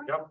Yep.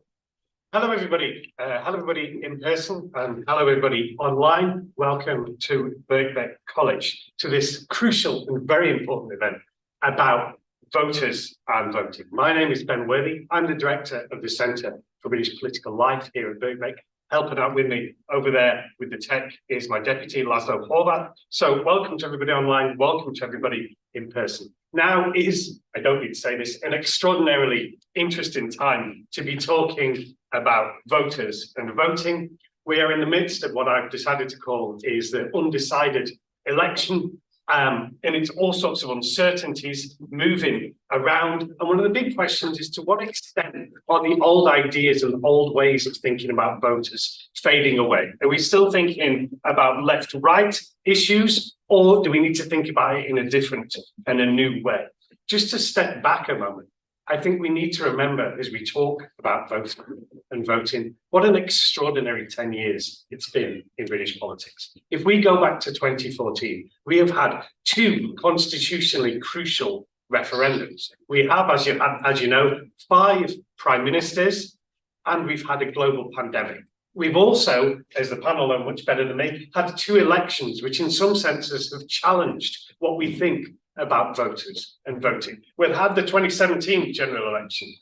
Hello, everybody. Hello, everybody in person, and hello, everybody online. Welcome to Birkbeck College, to this crucial and very important event about voters and voting. My name is Ben Worthy. I'm the director of the Centre for British Political Life here at Birkbeck. Helping out with me over there with the tech is my deputy, Laszlo Horvath. So welcome to everybody online. Welcome to everybody in person. Now is, I don't need to say this, an extraordinarily interesting time to be talking about voters and voting. We are in the midst of what I've decided to call is the undecided election. And it's all sorts of uncertainties moving around. And one of the big questions is, to what extent are the old ideas and old ways of thinking about voters fading away? Are we still thinking about left-right issues, or do we need to think about it in a different and a new way? Just to step back a moment, I think we need to remember, as we talk about voting and voting, what an extraordinary 10 years it's been in British politics. If we go back to 2014, we have had two constitutionally crucial referendums. We have, as you know, 5 prime ministers, and we've had a global pandemic. We've also, as the panel know much better than me, had 2 elections, which in some senses have challenged what we think about voters and voting. We've had the 2017 general election,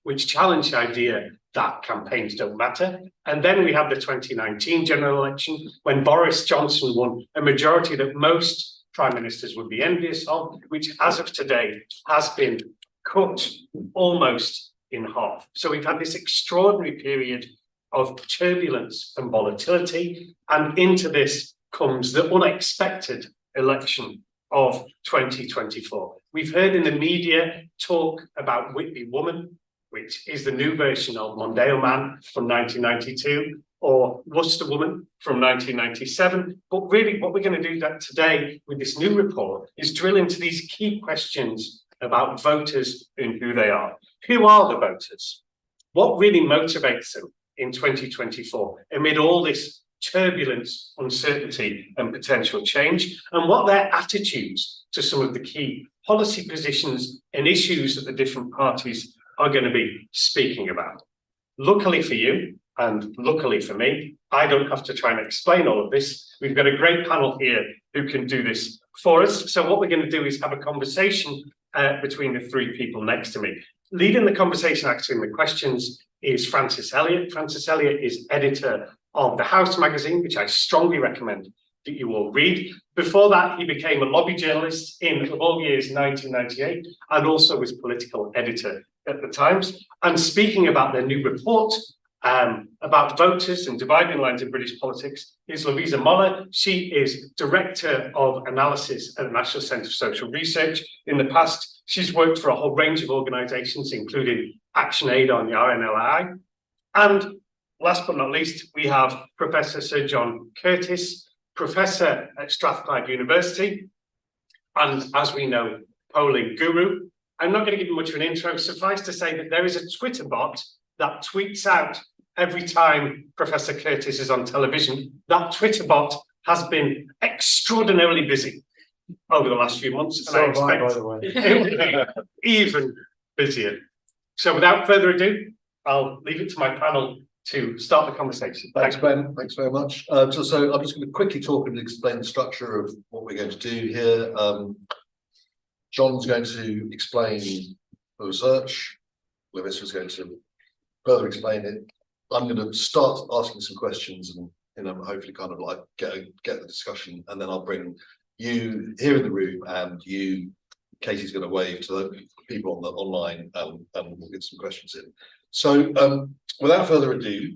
which challenged the idea that campaigns don't matter. And then we had the 2019 general election, when Boris Johnson won a majority that most prime ministers would be envious of, which as of today has been cut almost in half. So we've had this extraordinary period of turbulence and volatility, and into this comes the unexpected election of 2024. We've heard in the media talk about Whitby Woman, which is the new version of Mondale Man from 1992, or Worcester Woman from 1997. But really what we're going to do today with this new report is drill into these key questions about voters and who they are. Who are the voters? What really motivates them in 2024 amid all this turbulence, uncertainty, and potential change, and what their attitudes to some of the key policy positions and issues that the different parties are going to be speaking about. Luckily for you, and luckily for me, I don't have to try and explain all of this. We've got a great panel here who can do this for us. So what we're going to do is have a conversation between the 3 people next to me. Leading the conversation, answering the questions, is Francis Elliott. Francis Elliott is editor of The House magazine, which I strongly recommend that you all read. Before that, he became a lobby journalist in, of all years, 1998, and also was political editor at the Times. And speaking about their new report about voters and dividing lines in British politics is Louisa Moller. She is Director of Analysis at the National Centre for Social Research. In the past, she's worked for a whole range of organisations, including ActionAid on the RNLI. And last but not least, we have Professor Sir John Curtice, Professor at Strathclyde University, and as we know, polling guru. I'm not going to give you much of an intro. Suffice to say that there is a Twitter bot that tweets out every time Professor Curtice is on television. That Twitter bot has been extraordinarily busy over the last few months, and I expect by the way, it will be even busier. So without further ado, I'll leave it to my panel to start the conversation. Thanks, Ben. Thanks very much. So I'm just going to quickly talk and explain the structure of what we're going to do here. John's going to explain the research. Larissa is going to further explain it. I'm going to start asking some questions and hopefully kind of like get the discussion, and then I'll bring you here in the room, and you, Katie's going to wave to the people on the online, and we'll get some questions in. So without further ado,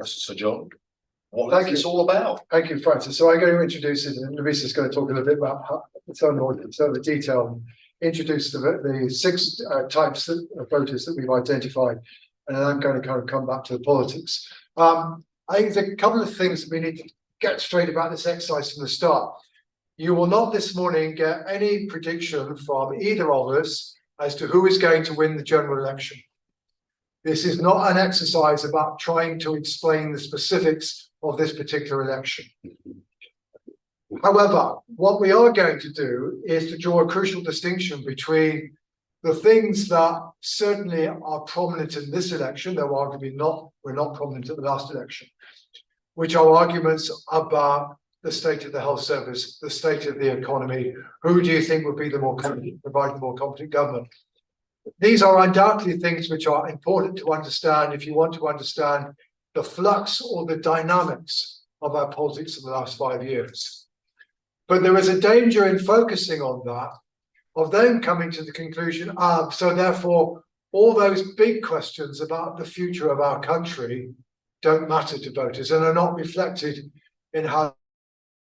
Sir John, what is this all about? Thank you, Francis. So I'm going to introduce it, and Louisa's going to talk a little bit about some of the detail, introduce the 6 types of voters that we've identified, and then I'm going to kind of come back to the politics. I think there's a couple of things that we need to get straight about this exercise from the start. You will not this morning get any prediction from either of us as to who is going to win the general election. This is not an exercise about trying to explain the specifics of this particular election. However, what we are going to do is to draw a crucial distinction between the things that certainly are prominent in this election, though arguably were not prominent at the last election, which are arguments about the state of the health service, the state of the economy. Who do you think would be the more competent, provide the more competent government? These are undoubtedly things which are important to understand if you want to understand the flux or the dynamics of our politics in the last 5 years. But there is a danger in focusing on that, of then coming to the conclusion, so therefore all those big questions about the future of our country don't matter to voters and are not reflected in how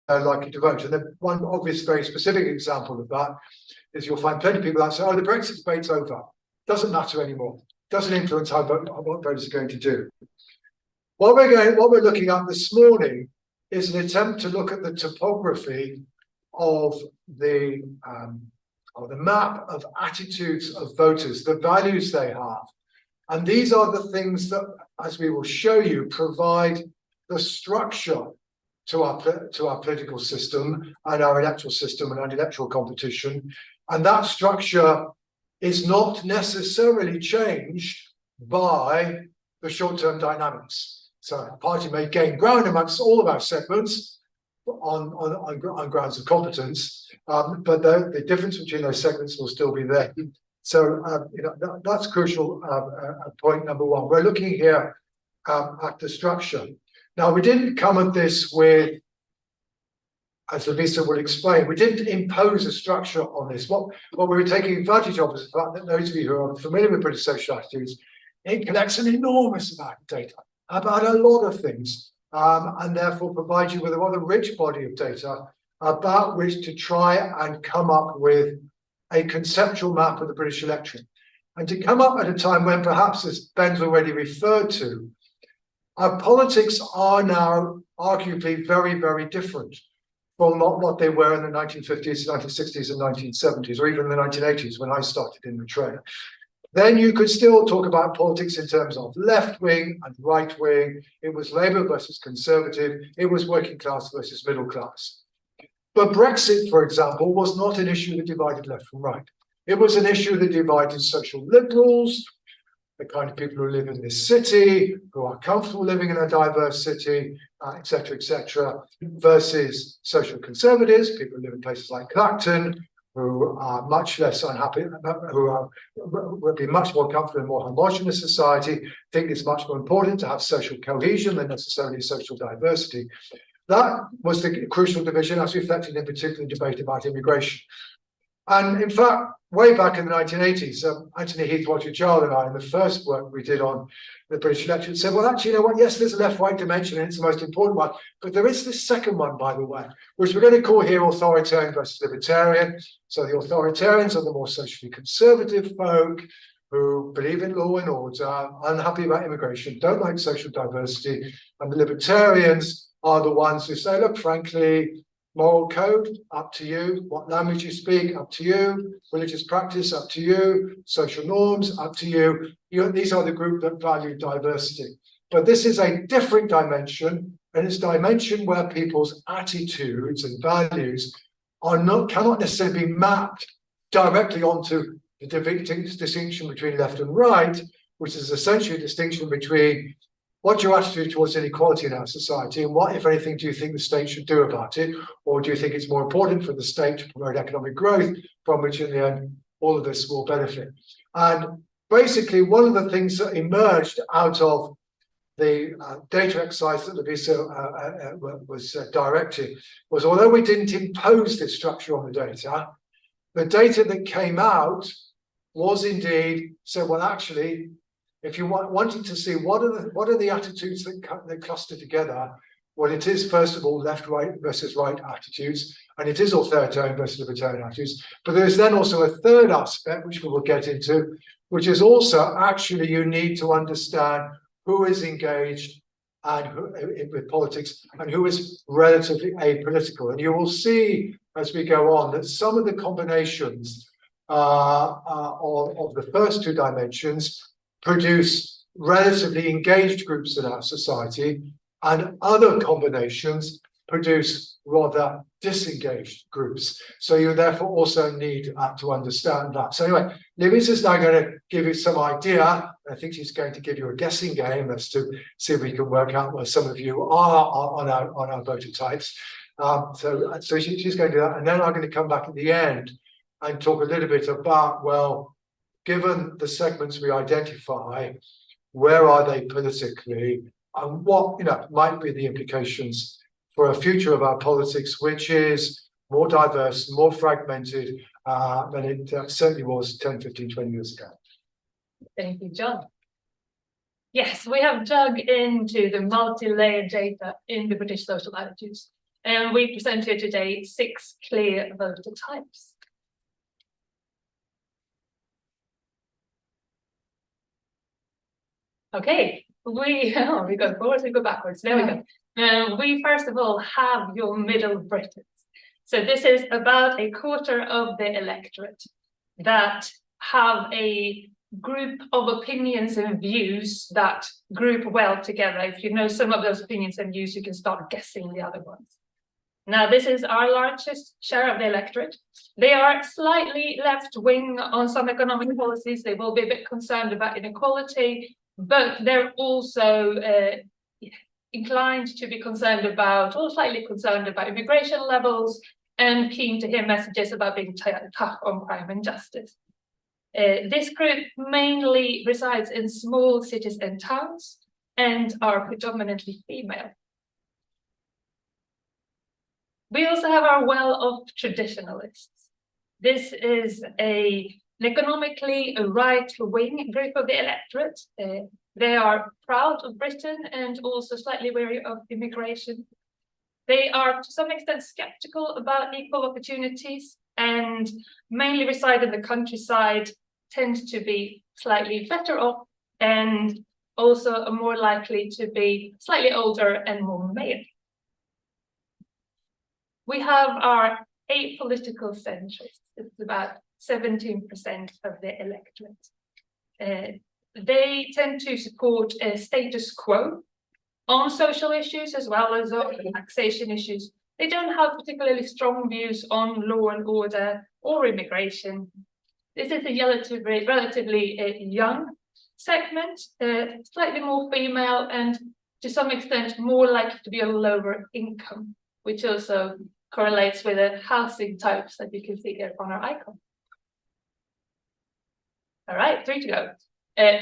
they're likely to vote. And then one obvious, very specific example of that is you'll find plenty of people that say, oh, the Brexit debate's over. Doesn't matter anymore. Doesn't influence what voters are going to do. What we're looking at this morning is an attempt to look at the topography of the map of attitudes of voters, the values they have. And these are the things that, as we will show you, provide the structure to our political system and our electoral system and our electoral competition. And that structure is not necessarily changed by the short-term dynamics. So a party may gain ground amongst all of our segments on grounds of competence, but the difference between those segments will still be there. So that's crucial. Point number one. We're looking here at the structure. Now, we didn't come at this with, as Lavisa will explain, we didn't impose a structure on this. What we were taking advantage of is the fact that those of you who are familiar with British social attitudes, it collects an enormous amount of data about a lot of things, and therefore provide you with a rather rich body of data about which to try and come up with a conceptual map of the British electorate. And to come up at a time when perhaps, as Ben's already referred to, our politics are now arguably very, very different from what they were in the 1950s, 1960s and 1970s, or even the 1980s when I started in the trade. Then you could still talk about politics in terms of left wing and right wing. It was Labour versus Conservative. It was working class versus middle class. But Brexit, for example, was not an issue that divided left from right. It was an issue that divided social liberals, the kind of people who live in this city, who are comfortable living in a diverse city, et cetera, versus social conservatives, people who live in places like Clacton, who are much less unhappy, who would be much more comfortable in a more homogenous society, think it's much more important to have social cohesion than necessarily social diversity. That was the crucial division as reflected in particular debate about immigration. And in fact, way back in the 1980s, Anthony Heath, Roger Jarl and I, in the first work we did on the British electorate, said, well, actually, you know what? Yes, there's a left-right dimension, and it's the most important one. But there is this second one, by the way, which we're going to call here authoritarian versus libertarian. So the authoritarians are the more socially conservative folk who believe in law and order, unhappy about immigration, don't like social diversity. And the libertarians are the ones who say, look, frankly, moral code, up to you. What language you speak, up to you. Religious practice, up to you. Social norms, up to you. These are the group that value diversity. But this is a different dimension, and it's a dimension where people's attitudes and values cannot necessarily be mapped directly onto the distinction between left and right, which is essentially a distinction between what's your attitude towards inequality in our society, and what, if anything, do you think the state should do about it? Or do you think it's more important for the state to promote economic growth, from which in the end, all of this will benefit? And basically, one of the things that emerged out of the data exercise that Lavisa was directing was, although we didn't impose this structure on the data that came out was indeed, so well, actually, if you wanted to see what are the attitudes that cluster together, well, it is first of all left-right versus right attitudes, and it is authoritarian versus libertarian attitudes. But there is then also a third aspect, which we will get into, which is also actually you need to understand who is engaged with politics and who is relatively apolitical. And you will see as we go on that some of the combinations of the first two dimensions produce relatively engaged groups in our society, and other combinations produce rather disengaged groups. So you therefore also need to understand that. So anyway, Lewis is now going to give you some idea. I think she's going to give you a guessing game as to see if we can work out where some of you are on our voter types. So she's going to do that, and then I'm going to come back at the end and talk a little bit about, well, given the segments we identify, where are they politically, and what might be the implications for a future of our politics, which is more diverse, more fragmented than it certainly was 10, 15, 20 years ago. Thank you, John. Yes, we have dug into the multi-layered data in the British social attitudes, and we present here today 6 clear voter types. Okay, we go forwards, we go backwards. There we go. We first of all have your Middle Britons. So this is about a quarter of the electorate that have a group of opinions and views that group well together. If you know some of those opinions and views, you can start guessing the other ones. Now, this is our largest share of the electorate. They are slightly left-wing on some economic policies. They will be a bit concerned about inequality, but they're also inclined to be concerned about, or slightly concerned about, immigration levels, and keen to hear messages about being tough on crime and justice. This group mainly resides in small cities and towns and are predominantly female. We also have our well-off traditionalists. This is an economically right-wing group of the electorate. They are proud of Britain and also slightly wary of immigration. They are to some extent skeptical about equal opportunities and mainly reside in the countryside, tend to be slightly better off, and also are more likely to be slightly older and more male. We have our apolitical centrists. It's about 17% of the electorate. They tend to support a status quo on social issues as well as on taxation issues. They don't have particularly strong views on law and order or immigration. This is a relatively young segment, slightly more female, and to some extent more likely to be a lower income, which also correlates with the housing types that you can see here on our icon. All right, 3 to go.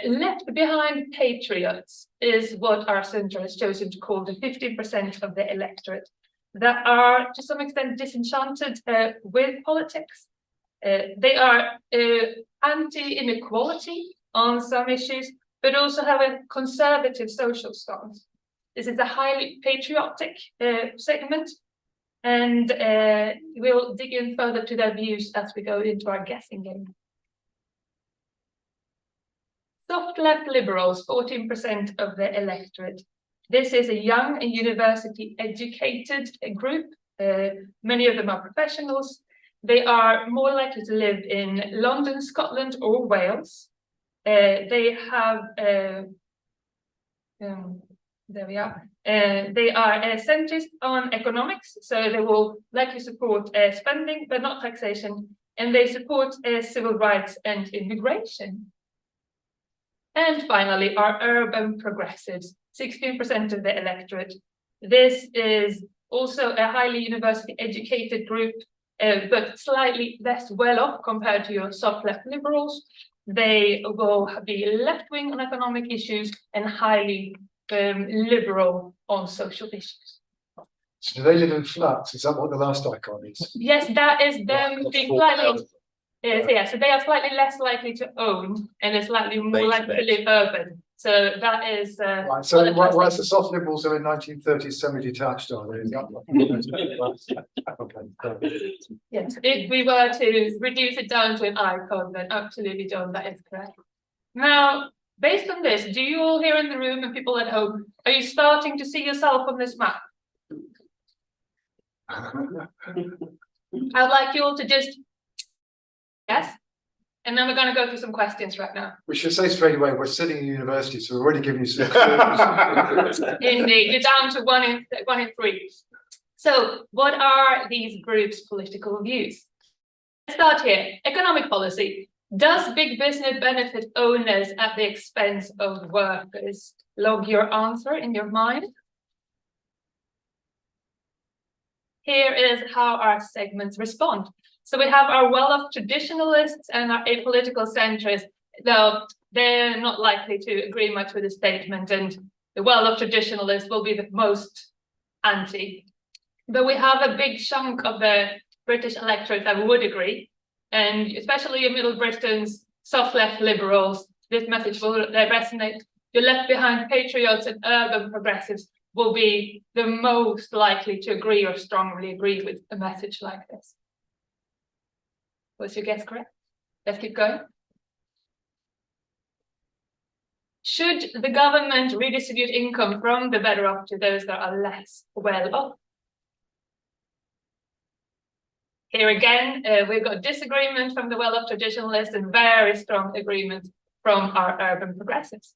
Left behind patriots is what our centre has chosen to call the 15% of the electorate that are to some extent disenchanted with politics. They are anti-inequality on some issues, but also have a conservative social stance. This is a highly patriotic segment, and we'll dig in further to their views as we go into our guessing game. Soft left liberals, 14% of the electorate. This is a young and university-educated group. Many of them are professionals. They are more likely to live in London, Scotland, or Wales. They have, there we are. They are centrist on economics, so they will likely support spending, but not taxation, and they support civil rights and immigration. And finally, our urban progressives, 16% of the electorate. This is also a highly university-educated group, but slightly less well-off compared to your soft left liberals. They will be left-wing on economic issues and highly liberal on social issues. So do they live in flats? Is that what the last icon is? Yes, that is them being slightly. Yeah, so they are slightly less likely to own and are slightly more likely to live urban. So that is. Right, so whereas the soft liberals are in 1930s semi-detached, are they? Okay. Yes, if we were to reduce it down to an icon, then absolutely, John, that is correct. Now, based on this, do you all here in the room and people at home, are you starting to see yourself on this map? I'd like you all to just. Yes, and then we're going to go through some questions right now. We should say straight away, we're sitting in university, so we're already giving you some. Indeed, you're down to one in 3. So what are these groups' political views? Let's start here. Economic policy. Does big business benefit owners at the expense of workers? Log your answer in your mind. Here is how our segments respond. So we have our well-off traditionalists and our apolitical centrists, though they're not likely to agree much with the statement, and the well-off traditionalists will be the most anti. But we have a big chunk of the British electorate that would agree, and especially in Middle Britain's soft left liberals, this message will resonate. Your left behind patriots and urban progressives will be the most likely to agree or strongly agree with a message like this. Was your guess correct? Let's keep going. Should the government redistribute income from the better off to those that are less well off? Here again, we've got disagreement from the well-off traditionalists and very strong agreement from our urban progressives.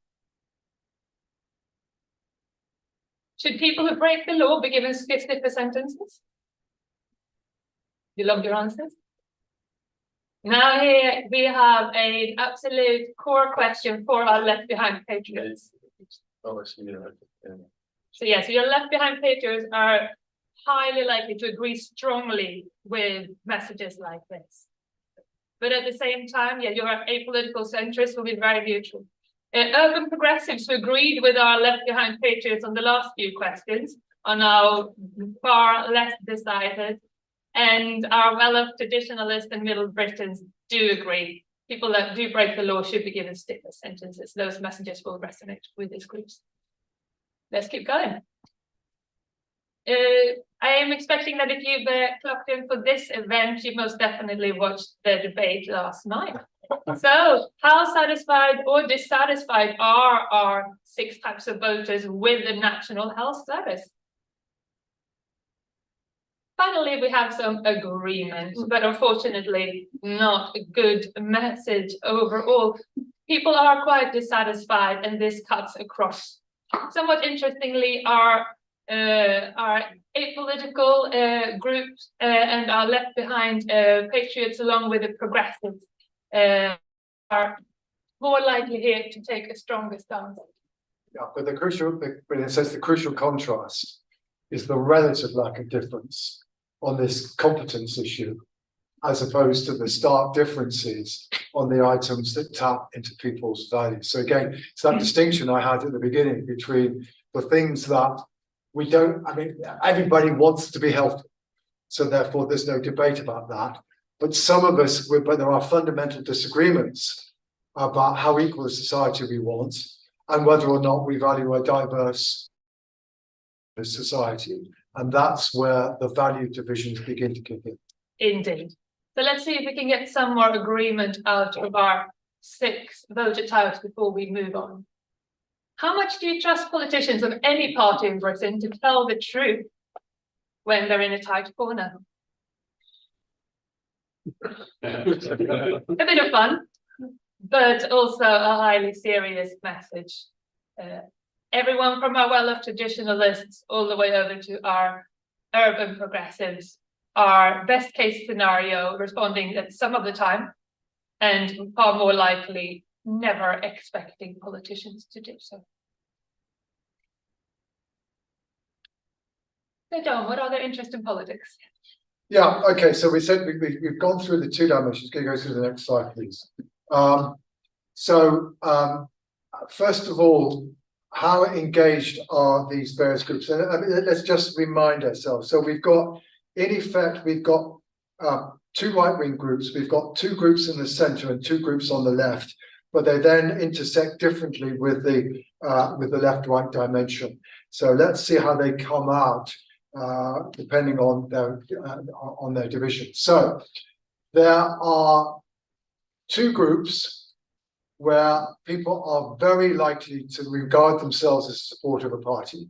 Should people who break the law be given stiffer sentences? You love your answers? Now here we have an absolute core question for our left behind patriots. Oh, I see, yeah. So yes, your left behind patriots are highly likely to agree strongly with messages like this. But at the same time, yeah, your apolitical centrists will be very neutral. Urban progressives who agreed with our left behind patriots on the last few questions are now far less decided, and our well-off traditionalists and Middle Britons do agree. People that do break the law should be given stiffer sentences. Those messages will resonate with these groups. Let's keep going. I am expecting that if you've clocked in for this event, you most definitely watched the debate last night. So how satisfied or dissatisfied are our 6 types of voters with the National Health Service? Finally, we have some agreement, but unfortunately not a good message overall. People are quite dissatisfied, and this cuts across. Somewhat interestingly, our apolitical groups and our left behind patriots, along with the progressives, are more likely here to take a stronger stance. Yeah, but when it says the crucial contrast is the relative lack of difference on this competence issue, as opposed to the stark differences on the items that tap into people's values. So again, it's that distinction I had at the beginning between the things that we don't, I mean, everybody wants to be healthy, so therefore there's no debate about that. But some of us, but there are fundamental disagreements about how equal a society we want and whether or not we value a diverse society. And that's where the value divisions begin to kick in. Indeed. So let's see if we can get some more agreement out of our 6 voter types before we move on. How much do you trust politicians of any party in Britain to tell the truth when they're in a tight corner? A bit of fun, but also a highly serious message. Everyone from our well-off traditionalists all the way over to our urban progressives are best case scenario responding at some of the time, and far more likely never expecting politicians to do so. So John, what are their interest in politics? Yeah, okay, so we said we've gone through the 2 dimensions. Can you go through the next slide, please? First of all, how engaged are these various groups? And let's just remind ourselves. So we've got, in effect, we've got 2 right-wing groups. We've got 2 groups in the centre and 2 groups on the left, but they then intersect differently with the left-right dimension. So let's see how they come out depending on their division. So there are 2 groups where people are very likely to regard themselves as a supporter of a party.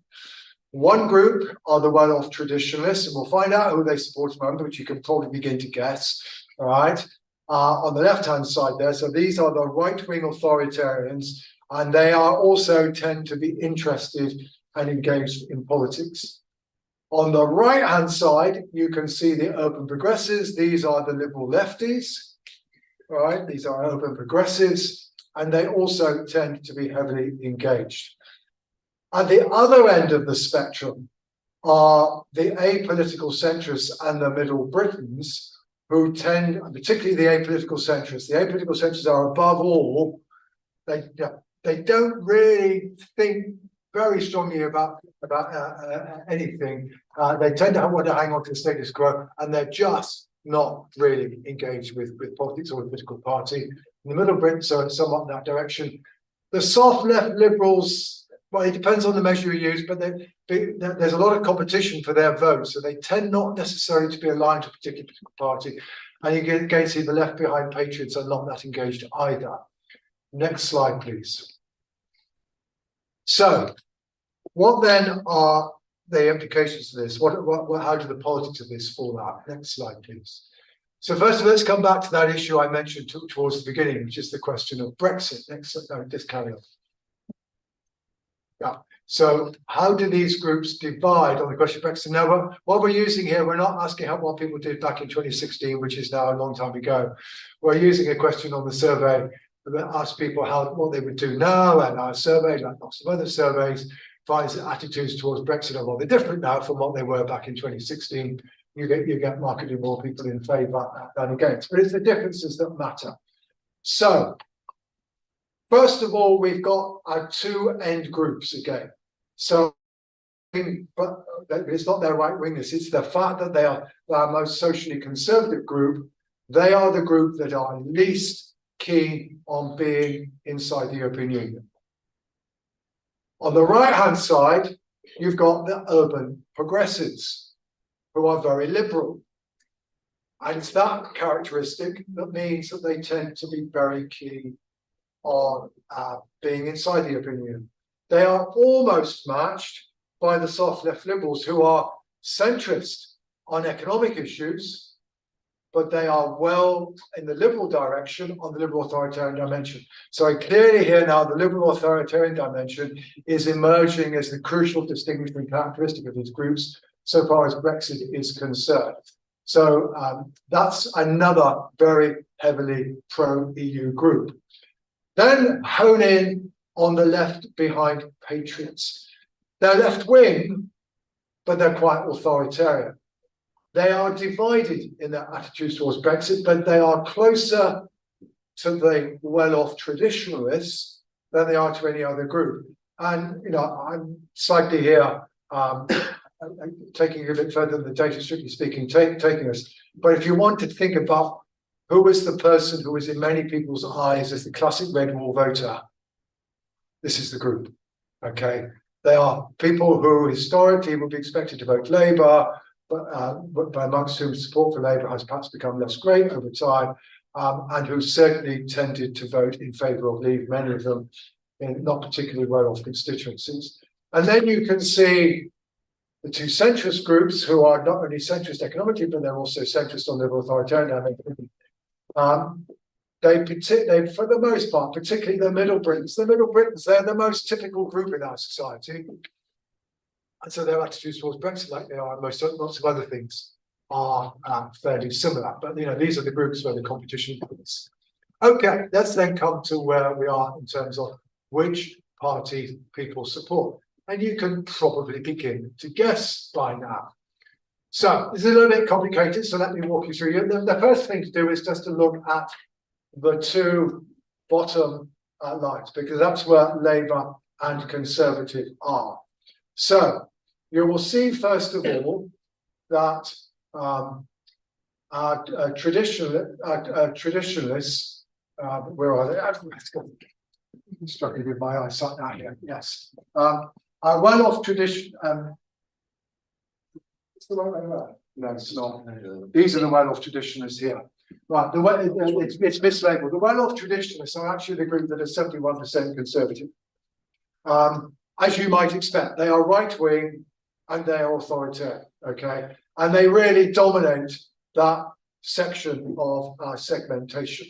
One group are the well-off traditionalists, and we'll find out who they support in a moment, which you can probably begin to guess, all right? On the left-hand side there, so these are the right-wing authoritarians, and they are also tend to be interested and engaged in politics. On the right-hand side, you can see the urban progressives. These are the liberal lefties, right? These are urban progressives, and they also tend to be heavily engaged. At the other end of the spectrum are the apolitical centrists and the Middle Britons, who tend, particularly the apolitical centrists. The apolitical centrists are above all, they don't really think very strongly about anything. They tend to want to hang on to the status quo, and they're just not really engaged with politics or a political party. And the Middle Britons are somewhat in that direction. The soft left liberals, well, it depends on the measure you use, but there's a lot of competition for their votes, so they tend not necessarily to be aligned to a particular political party. And you can again see the left behind patriots are not that engaged either. Next slide, please. So, what then are the implications of this? How do the politics of this fall out? Next slide, please. So first of all, let's come back to that issue I mentioned towards the beginning, which is the question of Brexit. Next, just carry on. Yeah. So how do these groups divide on the question of Brexit? Now, what we're using here, we're not asking what people did back in 2016, which is now a long time ago. We're using a question on the survey that asks people what they would do now, and our survey, like lots of other surveys, finds that attitudes towards Brexit are rather different now from what they were back in 2016. You get markedly more people in favour than against, but it's the differences that matter. So, first of all, we've got our two end groups again. So, but it's not their right wingness, it's the fact that they are our most socially conservative group. They are the group that are least keen on being inside the European Union. On the right-hand side, you've got the urban progressives, who are very liberal. And it's that characteristic that means that they tend to be very keen on being inside the European Union. They are almost matched by the soft left liberals, who are centrist on economic issues, but they are well in the liberal direction on the liberal authoritarian dimension. So clearly here now, the liberal authoritarian dimension is emerging as the crucial distinguishing characteristic of these groups, so far as Brexit is concerned. So that's another very heavily pro-EU group. Then hone in on the left behind patriots. They're left wing, but they're quite authoritarian. They are divided in their attitudes towards Brexit, but they are closer to the well-off traditionalists than they are to any other group. And I'm slightly here taking it a bit further than the data, strictly speaking, taking us. But if you want to think about who is the person who is in many people's eyes as the classic red wall voter, this is the group. Okay, they are people who historically would be expected to vote Labour, but amongst whom support for Labour has perhaps become less great over time, and who certainly tended to vote in favour of Leave, many of them in not particularly well-off constituencies. And then you can see the two centrist groups, who are not only centrist economically, but they're also centrist on liberal authoritarian. They, for the most part, particularly the Middle Britons, they're the most typical group in our society. And so their attitudes towards Brexit, like they are lots of other things, are fairly similar. But these are the groups where the competition is. Okay, let's then come to where we are in terms of which party people support. And you can probably begin to guess by now. So this is a little bit complicated, so let me walk you through. The first thing to do is just to look at the two bottom lines, because that's where Labour and Conservative are. So you will see, first of all, that traditionalists, where are they? I'm struggling with my eyesight now here. Yes. Are well-off tradition. It's the right way around. No, it's not. These are the well-off traditionalists here. Right, it's mislabeled. The well-off traditionalists are actually the group that is 71% conservative. As you might expect, they are right-wing and they are authoritarian, okay? And they really dominate that section of segmentation.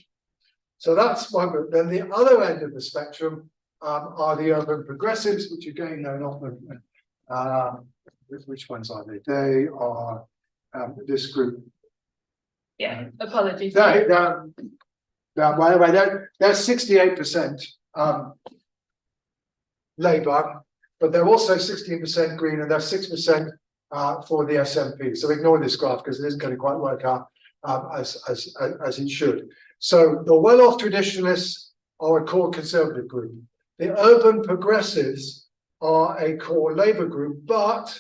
So that's one group. Then the other end of the spectrum are the urban progressives, which again are not which ones are they? They are this group. Yeah, apologies. They're 68% Labour, but they're also 16% Green, and they're 6% for the SNP. So ignore this graph because it isn't going to quite work out as it should. So the well-off traditionalists are a core Conservative group. The urban progressives are a core Labour group, but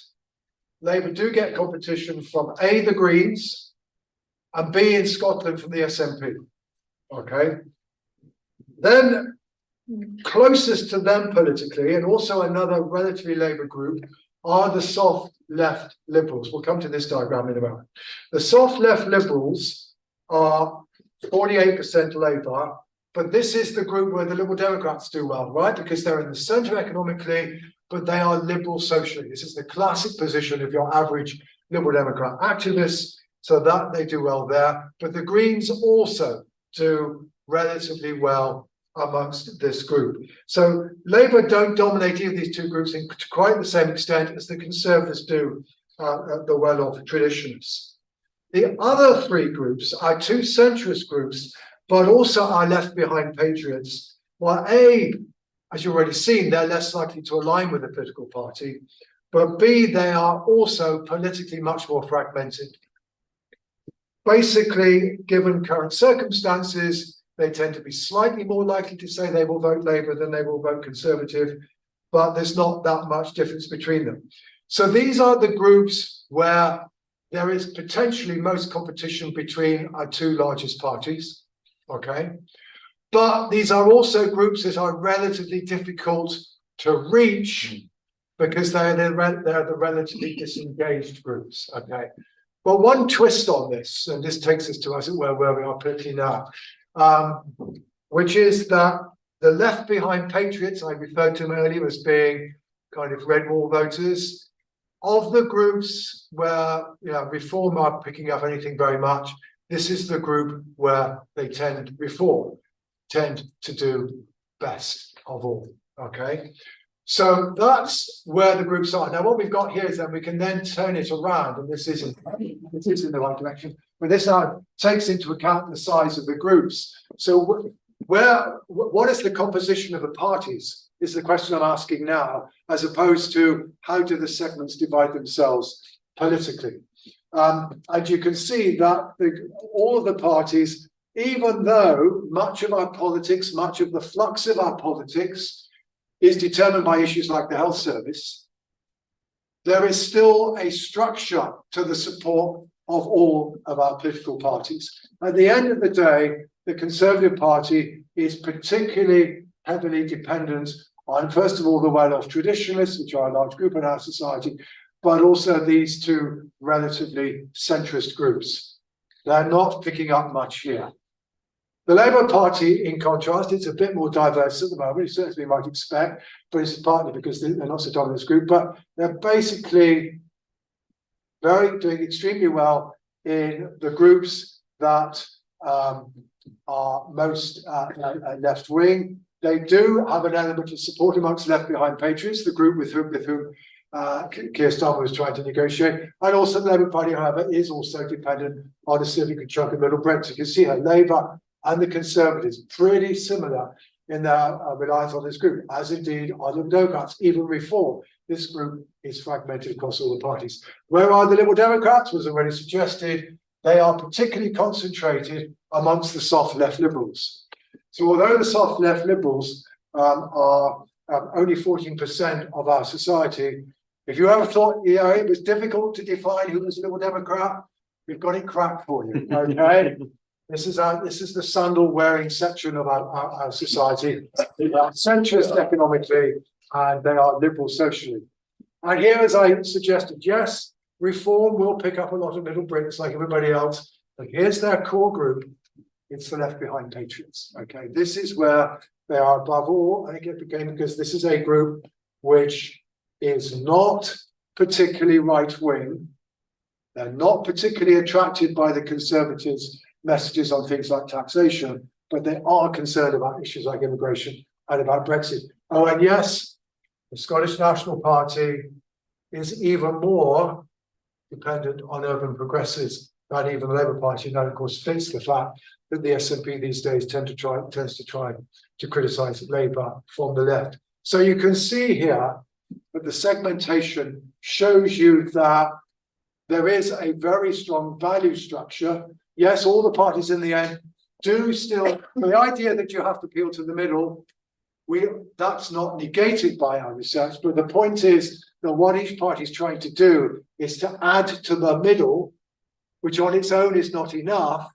Labour do get competition from A, the Greens, and B, in Scotland, from the SNP. Okay. Then closest to them politically, and also another relatively Labour group, are the soft left Liberals. We'll come to this diagram in a moment. The soft left Liberals are 48% Labour, but this is the group where the Liberal Democrats do well, right? Because they're in the centre economically, but they are liberal socially. This is the classic position of your average Liberal Democrat activists, so that they do well there. But the Greens also do relatively well amongst this group. So Labour don't dominate either of these two groups in quite the same extent as the Conservatives do the well-off traditionalists. The other three groups are two centrist groups, but also are left behind patriots. While A, as you've already seen, they're less likely to align with a political party, but B, they are also politically much more fragmented. Basically, given current circumstances, they tend to be slightly more likely to say they will vote Labour than they will vote Conservative, but there's not that much difference between them. So these are the groups where there is potentially most competition between our two largest parties, okay? But these are also groups that are relatively difficult to reach because they're the relatively disengaged groups, okay? But one twist on this, and this takes us to, as it were, where we are politically now, which is that the left behind patriots, I referred to them earlier as being kind of red wall voters, of the groups where Reform are picking up anything very much, this is the group where Reform tend to do best of all, okay? So that's where the groups are. Now what we've got here is that we can then turn it around, and this is in the right direction, but this now takes into account the size of the groups. So what is the composition of the parties is the question I'm asking now, as opposed to how do the segments divide themselves politically. And you can see that all of the parties, even though much of our politics, much of the flux of our politics is determined by issues like the health service, there is still a structure to the support of all of our political parties. At the end of the day, the Conservative Party is particularly heavily dependent on, first of all, the well-off traditionalists, which are a large group in our society, but also these two relatively centrist groups. They're not picking up much here. The Labour Party, in contrast, it's a bit more diverse at the moment, certainly as we might expect, but it's partly because they're not so dominant group, but they're basically doing extremely well in the groups that are most left-wing. They do have an element of support amongst left behind patriots, the group with whom Keir Starmer was trying to negotiate. And also the Labour Party, however, is also dependent on a significant chunk of middle Brexit. You can see how Labour and the Conservatives pretty similar in their reliance on this group, as indeed are the Democrats, even Reform. This group is fragmented across all the parties. Where are the Liberal Democrats? Was already suggested. They are particularly concentrated amongst the soft left Liberals. So although the soft left Liberals are only 14% of our society, if you ever thought it was difficult to define who was a Liberal Democrat, we've got it cracked for you, okay? This is the sandal-wearing section of our society. They are centrist economically, and they are liberal socially. And here, as I suggested, yes, Reform will pick up a lot of middle Brits like everybody else, but here's their core group. It's the left behind patriots. Okay, this is where they are above all, and again, because this is a group which is not particularly right-wing. They're not particularly attracted by the Conservatives' messages on things like taxation, but they are concerned about issues like immigration and about Brexit. Oh, and yes, the Scottish National Party is even more dependent on urban progressives than even the Labour Party. And that, of course, fits the fact that the SNP these days tends to try to criticise Labour from the left. So you can see here that the segmentation shows you that there is a very strong value structure. Yes, all the parties in the end do still, the idea that you have to appeal to the middle, that's not negated by our research, but the point is that what each party is trying to do is to add to the middle, which on its own is not enough.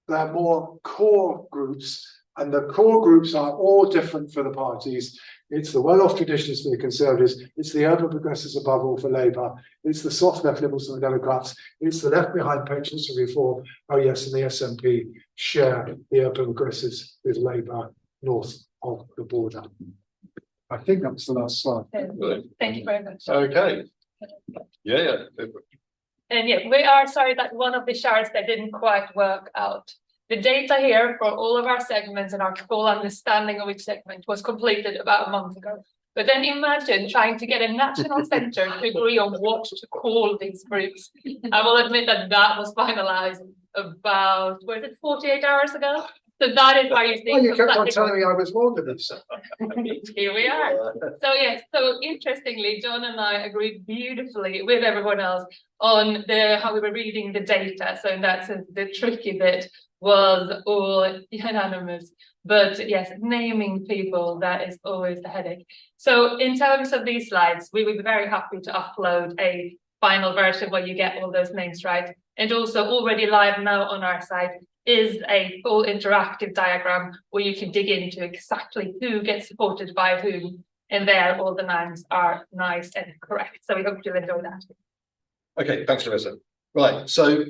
There are more core groups, and the core groups are all different for the parties. It's the well-off traditionalists for the Conservatives, it's the urban progressives above all for Labour, it's the soft left liberals for the Democrats, it's the left behind pensions reform, oh yes, and the SNP share the urban progressives with Labour north of the border. I think that's the last slide. Thank you very much. Okay. Yeah. And yeah, we are sorry that one of the charts that didn't quite work out. The data here for all of our segments and our full understanding of each segment was completed about a month ago. But then imagine trying to get a national centre to agree on what to call these groups. I will admit that that was finalised about, was it 48 hours ago? So that is why you see. Well, you kept on telling me I was wrong with this. Here we are. So yes, so interestingly, John and I agreed beautifully with everyone else on how we were reading the data. So in that sense, the tricky bit was all unanimous. But yes, naming people, that is always a headache. So in terms of these slides, we would be very happy to upload a final version where you get all those names right. And also already live now on our site is a full interactive diagram where you can dig into exactly who gets supported by whom. And there all the names are nice and correct. So we hope you'll enjoy that. Okay, thanks, Larissa. Right, so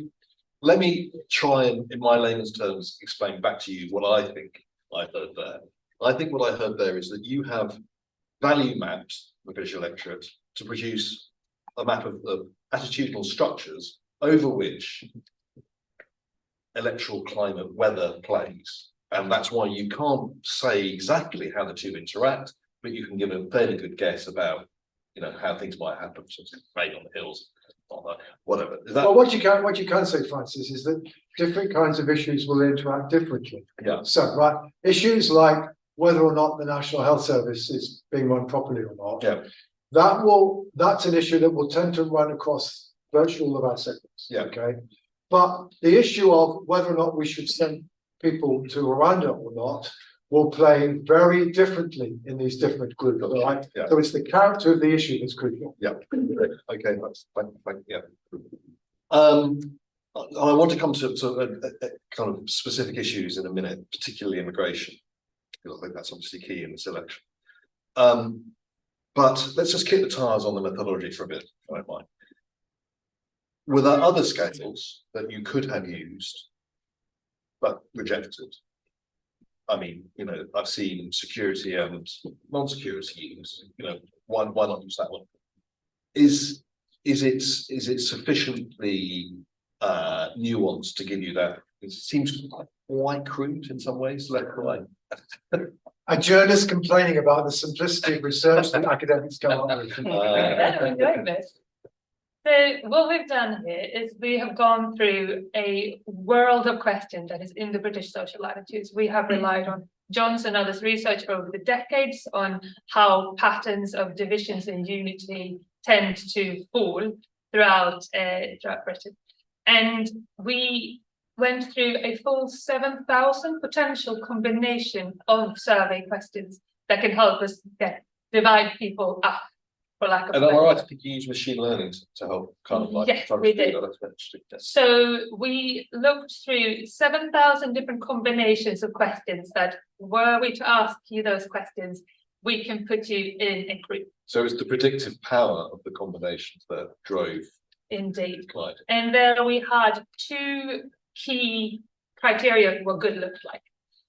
let me try and, in my layman's terms, explain back to you what I think I heard there. I think what I heard there is that you have value mapped the British electorate to produce a map of the attitudinal structures over which electoral climate weather plays. And that's why you can't say exactly how the two interact, but you can give a fairly good guess about, you know, how things might happen, so it's rain on the hills, whatever. Is that... Well, what you can say, Francis, is that different kinds of issues will interact differently. Yeah. So, right, issues like whether or not the National Health Service is being run properly or not. Yeah. That's an issue that will tend to run across virtually all of our segments. Yeah. Okay. But the issue of whether or not we should send people to Rwanda or not will play very differently in these different groups, right? Yeah. So it's the character of the issue that's crucial. Yeah. Okay. That's yeah. I want to come to a kind of specific issues in a minute, particularly immigration, because I think that's obviously key in this election. But let's just kick the tires on the methodology for a bit, if I don't mind. Were there other scales that you could have used but rejected? I mean, you know, I've seen security and non-security used. You know, why not use that one? Is it sufficiently nuanced to give you that? It seems quite crude in some ways. A journalist complaining about the simplicity of research that academics come up with. I'm enjoying this. So what we've done here is we have gone through a world of questions that is in the British social attitudes. We have relied on John's and others' research over the decades on how patterns of divisions and unity tend to fall throughout Britain. And we went through a full 7,000 potential combination of survey questions that can help us divide people up. And am I right to think you use machine learning to help kind of like? Yes, we did. So we looked through 7,000 different combinations of questions that, were we to ask you those questions, we can put you in a group. So it's the predictive power of the combinations that drove. Indeed. Clyde. And then we had two key criteria of what good looked like.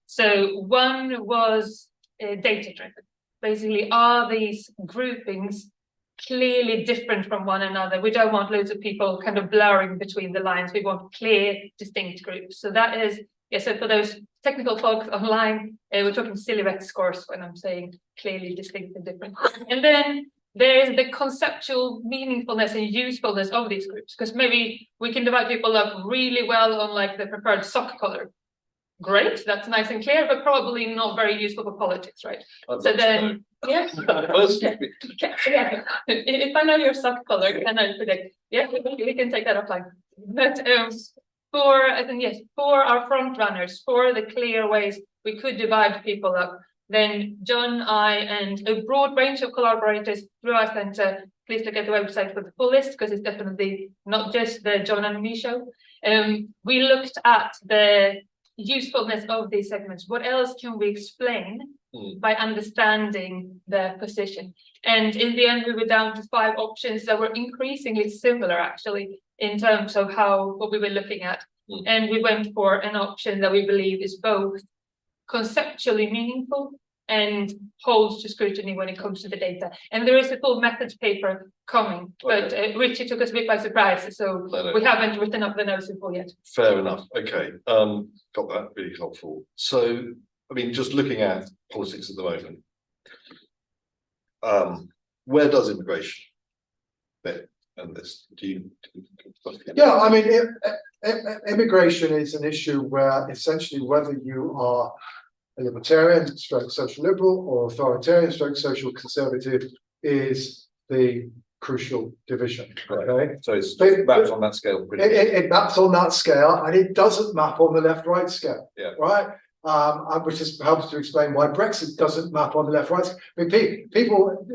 So one was data driven. Basically, are these groupings clearly different from one another? We don't want loads of people kind of blurring between the lines. We want clear, distinct groups. So that is, yeah, so for those technical folks online, we're talking silhouette scores when I'm saying clearly distinct and different. And then there is the conceptual meaningfulness and usefulness of these groups, because maybe we can divide people up really well on like the preferred sock color. Great, that's nice and clear, but probably not very useful for politics, right? So then, yeah. Personally. Okay, yeah. If I know your sock color, then I predict, yeah, we can take that offline. But I think yes, for our front runners, for the clear ways we could divide people up, then John, I, and a broad range of collaborators through our centre, please look at the website for the full list, because it's definitely not just the John and me show. We looked at the usefulness of these segments. What else can we explain by understanding their position? And in the end, we were down to 5 options that were increasingly similar, actually, in terms of what we were looking at. And we went for an option that we believe is both conceptually meaningful and holds to scrutiny when it comes to the data. And there is a full methods paper coming, but Richie took us a bit by surprise, so we haven't written up the notes in full yet. Fair enough. Okay, got that, really helpful. So, I mean, just looking at politics at the moment, where does immigration fit in this? Yeah, I mean, immigration is an issue where essentially whether you are a libertarian, stroke social liberal, or authoritarian, stroke social conservative is the crucial division. Okay, so it's maps on that scale. It maps on that scale, and it doesn't map on the left-right scale. Yeah. Right. Which helps to explain why Brexit doesn't map on the left-right. I mean, people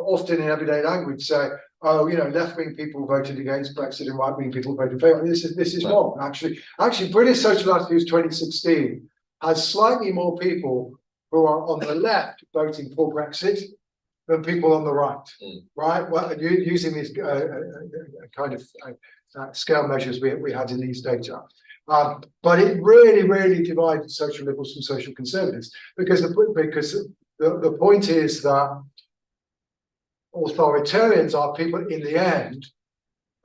often in everyday language say, "Oh, you know, left-wing people voted against Brexit and right-wing people voted for it." This is wrong. Actually, British Social Attitudes 2016 has slightly more people who are on the left voting for Brexit than people on the right. Right? Well, using these kind of scale measures we had in these data. But it really divided social liberals from social conservatives, because the point is that authoritarians are people in the end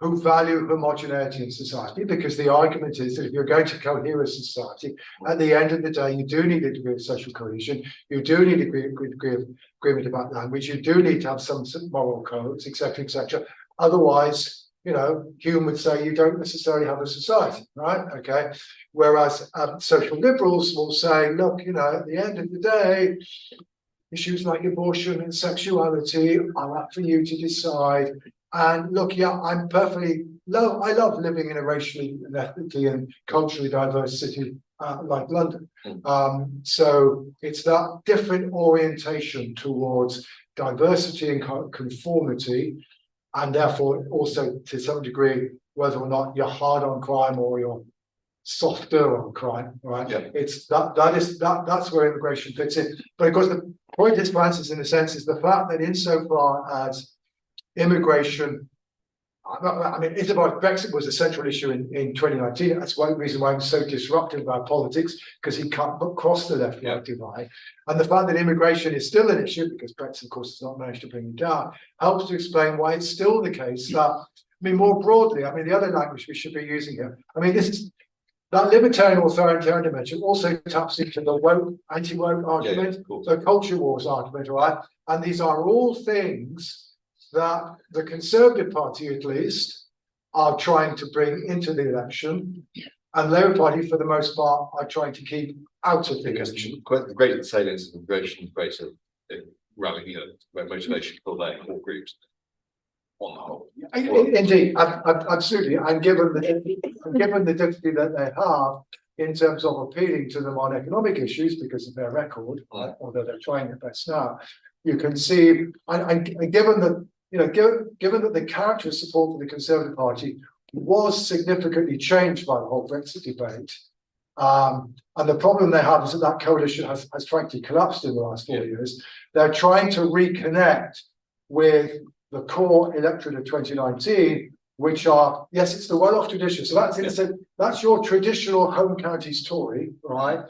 who value homogeneity in society, because the argument is that if you're going to cohere a society, at the end of the day, you do need a degree of social cohesion, you do need a degree of agreement about language, you do need to have some moral codes, etc., etc. Otherwise, you know, Hume would say you don't necessarily have a society, right? Okay. Whereas social liberals will say, look, you know, at the end of the day, issues like abortion and sexuality are up for you to decide. And look, yeah, I love living in a racially and ethnically and culturally diverse city like London. So it's that different orientation towards diversity and conformity, and therefore also to some degree whether or not you're hard on crime or you're softer on crime, right? Yeah. It's that's where immigration fits in. But of course the point is, Francis, in a sense, is the fact that insofar as immigration, I mean, Brexit was a central issue in 2019. That's one reason why it was so disruptive about politics, because he can't cross the left-right divide. And the fact that immigration is still an issue, because Brexit, of course, has not managed to bring it down, helps to explain why it's still the case that, I mean, more broadly, I mean, the other language we should be using here, I mean, this is that libertarian authoritarian dimension also taps into the woke, anti-woke argument, the culture wars argument, right? And these are all things that the Conservative Party, at least, are trying to bring into the election, and Labour Party, for the most part, are trying to keep out of the election. The greater salience of immigration, greater rallying, motivation for their core groups on the whole. Indeed, absolutely. And given the difficulty that they have in terms of appealing to them on economic issues because of their record, although they're trying their best now, you can see, and given that, you know, given that the character of support for the Conservative Party was significantly changed by the whole Brexit debate, and the problem they have is that coalition has frankly collapsed in the last 4 years. They're trying to reconnect with the core electorate of 2019, which are, yes, it's the well-off tradition. So that's in a sense, that's your traditional home counties Tory, right?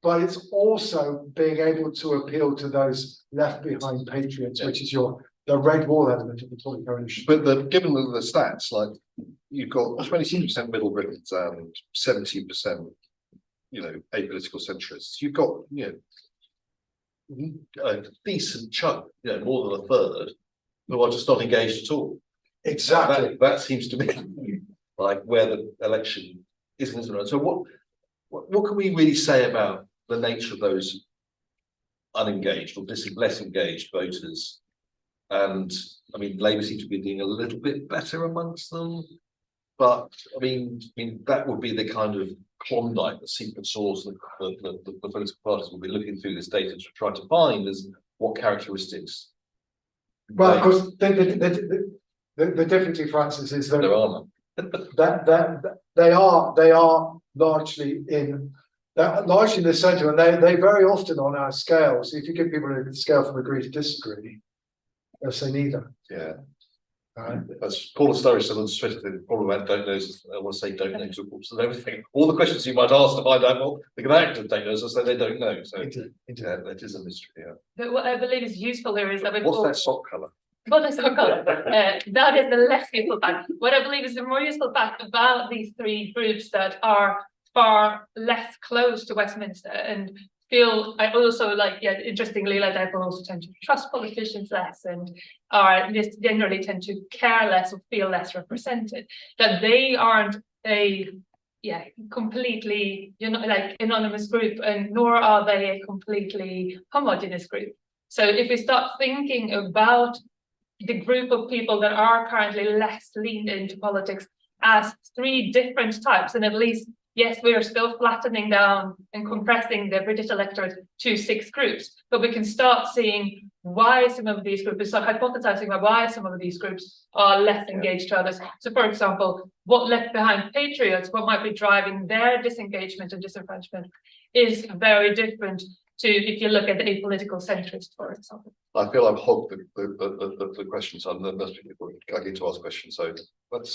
But it's also being able to appeal to those left behind patriots, which is the red wall element of the Tory coalition. But given the stats, like you've got 22% Middle Britons and 17%, you know, apolitical centrists, you've got, you know, a decent chunk, you know, more than a third, who are just not engaged at all. Exactly. That seems to me like where the election isn't it? So what can we really say about the nature of those unengaged or less engaged voters? And I mean, Labour seem to be doing a little bit better amongst them, but I mean that would be the kind of Klondike, the secret sauce that the political parties will be looking through this data to try to find is what characteristics. Well, of course, the difficulty, Francis, is that There are none. that they are largely in the centre, and they very often on our scales. If you give people a scale from agree to disagree, they'll say neither. Yeah. Right. As Paul Sturridge said on Twitter, the problem about don't knows, I want to say don't knows and everything. All the questions you might ask to find out what the character don't knows, I say they don't know. So yeah, that is a mystery. Yeah. But what I believe is useful here is that we've What's that sock colour? What is so called? That is the less useful fact. What I believe is the more useful fact about these three groups that are far less close to Westminster and feel, I also interestingly, I also tend to trust politicians less and are just generally tend to care less or feel less represented, that they aren't a completely anonymous group, and nor are they a completely homogeneous group. So if we start thinking about the group of people that are currently less leaned into politics as three different types, and at least, yes, we are still flattening down and compressing the British electorate to 6 groups, but we can start seeing why some of these groups, start hypothesizing about why some of these groups are less engaged to others. So for example, what left behind patriots, what might be driving their disengagement and disenfranchisement is very different to if you look at the apolitical centrist, for example. I feel I've hogged the questions. So most people I need to ask questions. So let's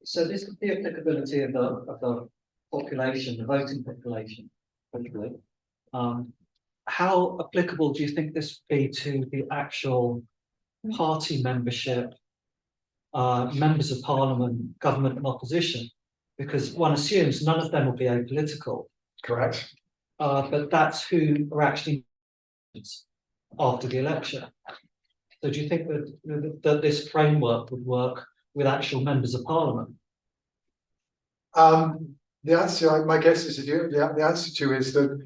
so this could be applicability of the population, the voting population, particularly. How applicable do you think this would be to the actual party membership, members of parliament, government and opposition? Because one assumes none of them will be apolitical. Correct. But that's who are actually after the election. So do you think that this framework would work with actual members of parliament? The answer, my guess is the answer to is that,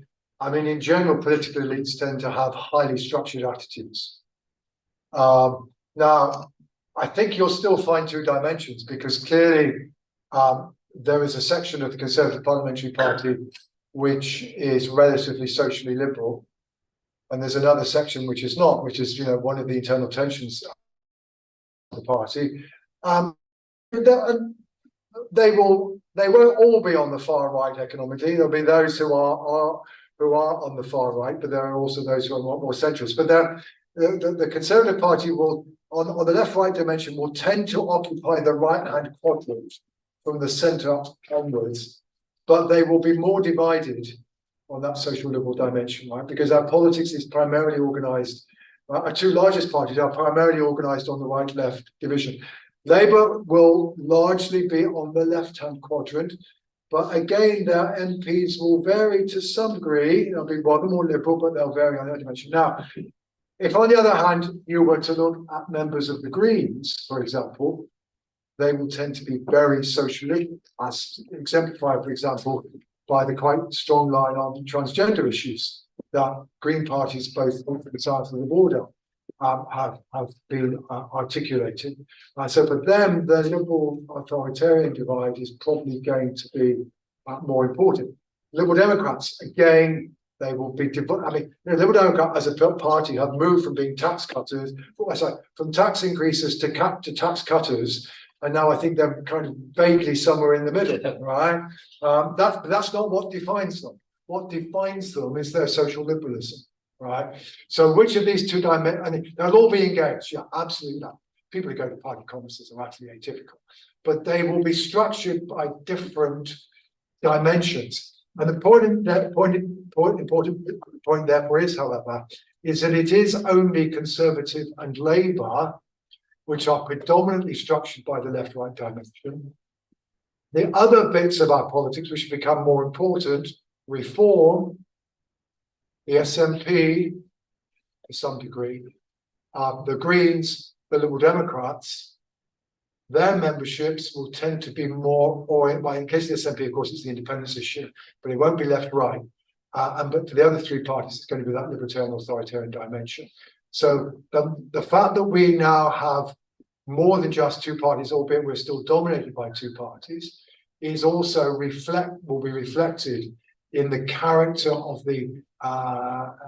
I mean, in general, political elites tend to have highly structured attitudes. Now, I think you'll still find 2 dimensions, because clearly there is a section of the Conservative Parliamentary Party which is relatively socially liberal, and there's another section which is not, which is one of the internal tensions of the party. They won't all be on the far right economically. There'll be those who are on the far right, but there are also those who are more centrist. But the Conservative Party will, on the left-right dimension, will tend to occupy the right-hand quadrant from the centre onwards, but they will be more divided on that social liberal dimension, right? Because our politics is primarily organised. Our 2 largest parties are primarily organised on the right-left division. Labour will largely be on the left-hand quadrant, but again, their MPs will vary to some degree. They'll be rather more liberal, but they'll vary on that dimension. Now, if on the other hand, you were to look at members of the Greens, for example, they will tend to be very socially, as exemplified, for example, by the quite strong line on transgender issues that Green parties, both on the sides of the border, have been articulated. So for them, the liberal authoritarian divide is probably going to be more important. Liberal Democrats, again, they will be. I mean, Liberal Democrats as a party have moved from being tax cutters, from tax increases to tax cutters, and now I think they're kind of vaguely somewhere in the middle, right? That's not what defines them. What defines them is their social liberalism. Right. So which of these 2 dimensions, I mean, they'll all be engaged. Yeah, absolutely not. People who go to party congresses are actually atypical, but they will be structured by different dimensions. And the important point therefore is, however, is that it is only Conservative and Labour which are predominantly structured by the left-right dimension. The other bits of our politics which become more important, reform, the SNP, to some degree. The Greens, the Liberal Democrats, their memberships will tend to be more, or in case of the SNP, of course, it's the independence issue, but it won't be left-right. But for the other three parties, it's going to be that libertarian authoritarian dimension. So the fact that we now have more than just two parties, albeit we're still dominated by two parties, is also will be reflected in the character of the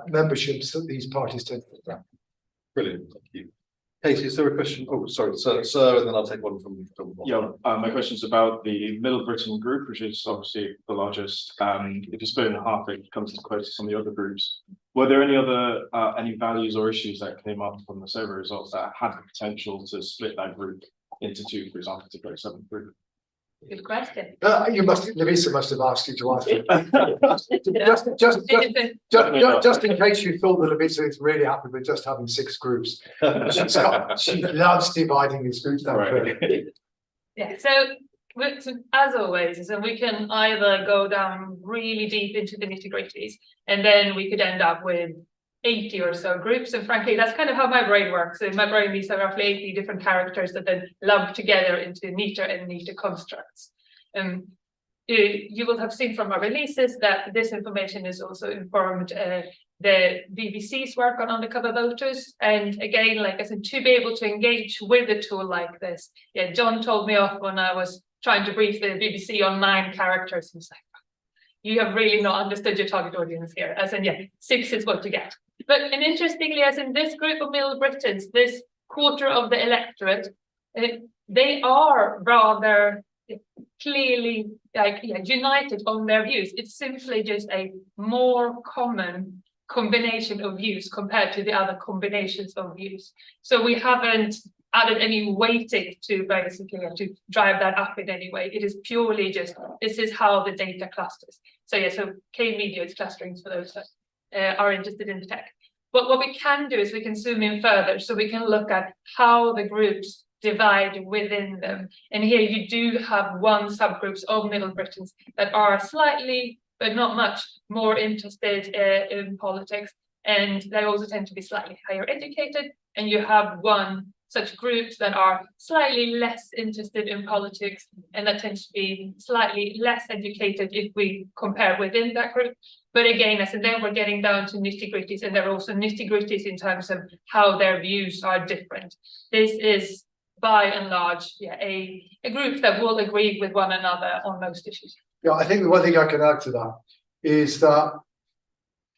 memberships that these parties tend to have. Brilliant, thank you. Katie, is there a question? Oh, sorry, sir, and then I'll take one from. Yeah, my question is about the Middle Britain group, which is obviously the largest. If you split it in half, it comes to close to some of the other groups. Were there any other any values or issues that came up from the survey results that had the potential to split that group into two, for example, to create 7 group? Good question. Louisa must have asked you to ask it. Just in case you thought that Louisa is really happy with just having 6 groups. She loves dividing these groups down. Right. Yeah, so as always, so we can either go down really deep into the nitty-gritties, and then we could end up with 80 or so groups. And frankly, that's kind of how my brain works. In my brain, these are roughly 80 different characters that then lump together into neater and neater constructs. You will have seen from our releases that this information is also informed the BBC's work on undercover voters. And again, like I said, to be able to engage with a tool like this, yeah, John told me off when I was trying to brief the BBC on 9 characters. He was like, you have really not understood your target audience here. As in, yeah, 6 is what you get. But and interestingly, as in this group of Middle Britons, this quarter of the electorate, they are rather clearly united on their views. It's simply just a more common combination of views compared to the other combinations of views. So we haven't added any weighting to basically to drive that up in any way. It is purely just this is how the data clusters. So yeah, so K-media is clustering for those that are interested in tech. But what we can do is we can zoom in further, so we can look at how the groups divide within them. And here you do have one subgroups of Middle Britons that are slightly, but not much, more interested in politics, and they also tend to be slightly higher educated. And you have one such groups that are slightly less interested in politics, and that tends to be slightly less educated if we compare within that group. But again, as I said, then we're getting down to nitty-gritties, and there are also nitty-gritties in terms of how their views are different. This is by and large, yeah, a group that will agree with one another on most issues. Yeah, I think the one thing I can add to that is that,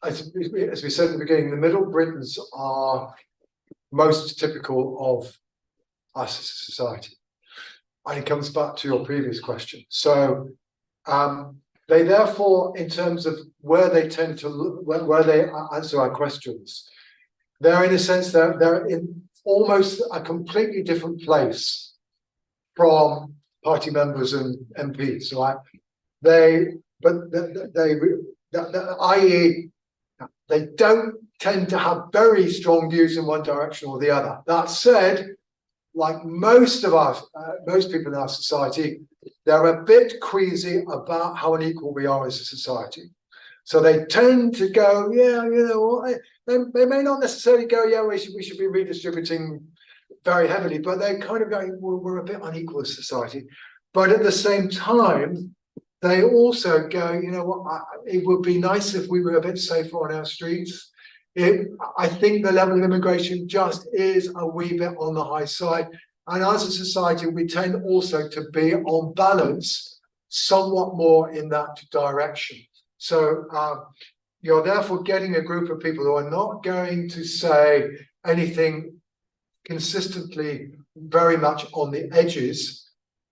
as we said at the beginning, the Middle Britons are most typical of us as a society. And it comes back to your previous question. So they therefore, in terms of where they tend to look, where they answer our questions, they're in a sense they're in almost a completely different place from party members and MPs, right? I.e., they don't tend to have very strong views in one direction or the other. That said, like most of us, most people in our society, they're a bit queasy about how unequal we are as a society. So they tend to go, yeah, you know, they may not necessarily go, yeah, we should be redistributing very heavily, but they're kind of going, well, we're a bit unequal as a society. But at the same time, they also go, you know what, it would be nice if we were a bit safer on our streets. I think the level of immigration just is a wee bit on the high side. And as a society, we tend also to be, on balance, somewhat more in that direction. So you're therefore getting a group of people who are not going to say anything consistently very much on the edges,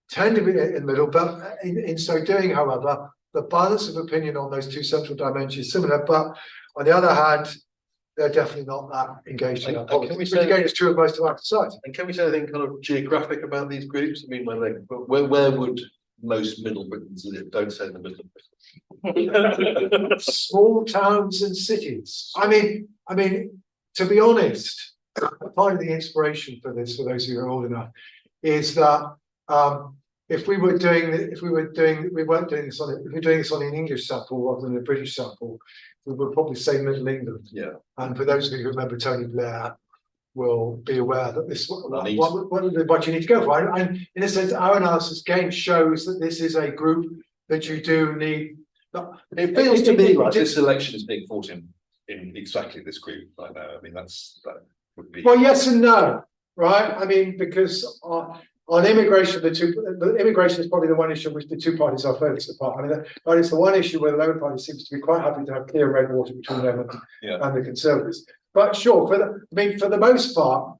tend to be in the middle, but in so doing, however, the balance of opinion on those two central dimensions is similar, but on the other hand, they're definitely not that engaged in politics, which again is true of most of our society. And can we say anything kind of geographic about these groups? I mean, where would most Middle Britons live? Don't say the Middle. Small towns and cities. I mean, to be honest, part of the inspiration for this, for those who are old enough, is that if we were doing this on an English sample rather than a British sample, we would probably say Middle England. Yeah. And for those of you who remember Tony Blair, will be aware that this what you need to go for. And in a sense, our analysis again shows that this is a group that you do need. It feels to me like this election is being fought in exactly this group right now. I mean, that would be. Well, yes and no, right? I mean, because on immigration, the immigration is probably the one issue which the two parties are furthest apart. I mean, but it's the one issue where the Labour Party seems to be quite happy to have clear red water between them and the Conservatives. But sure, for the most part,